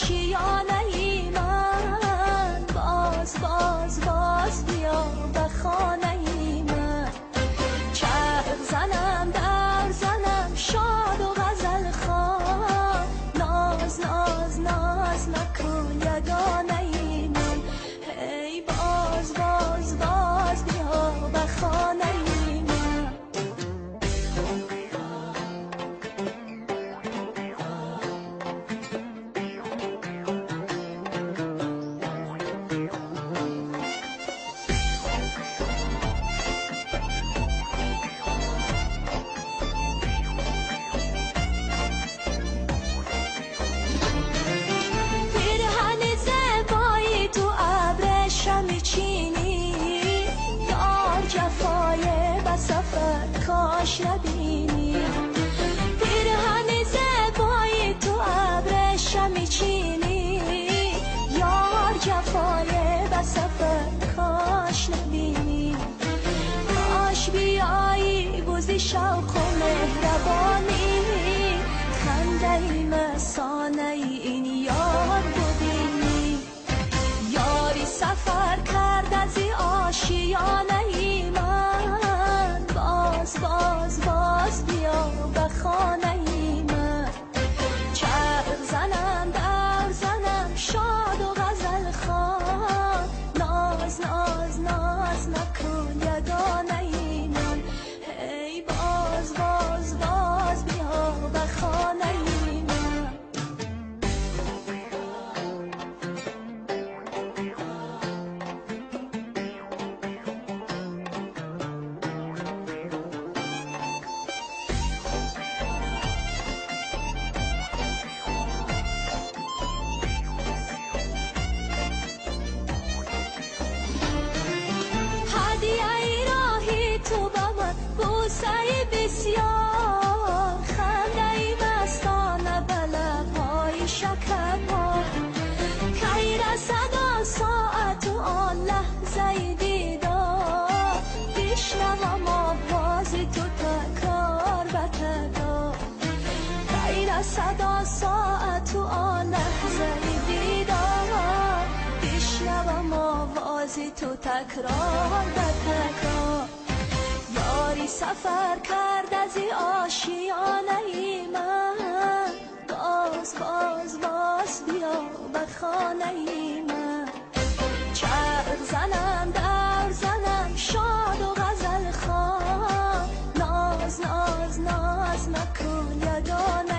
آشیانه من، باز باز باز بیا به خانه من. چرخ زنم در زنم شاد و غزل خوان، ناز ناز ناز نکن یگانه من. هی باز باز باز بیا به خانه من. کاش نبینی پیرهن زیبایی تو ابر شمی چینی، یار جفای به سفر کاش نبینی. کاش بیایی بوزی شوق و مهربانی، خنده مسانه این یار ببینی. یاری سفر کرد از آشیانه من، باز باز بیا به خانه من. چرخ زنم در زنم شاد و غزل خوان، ناز ناز ناز نکن یگانه من. هی باز باز باز بیا به خانه من. بوسه بسیار خنده مستانه به لبهای شکربار، کی رسد آن ساعت و آن لحظه دیدار، بشنوم آواز تو تکرار به تکرار. کی رسد آن ساعت و آن لحظه دیدار، بشنوم آواز تو تکرار به تکرار. یاری سفر کرد از آشیانه من، باز باز باز بیا به خانه من. چرخ زنم در زنم شاد و غزل خوان، ناز ناز ناز نکن یگانه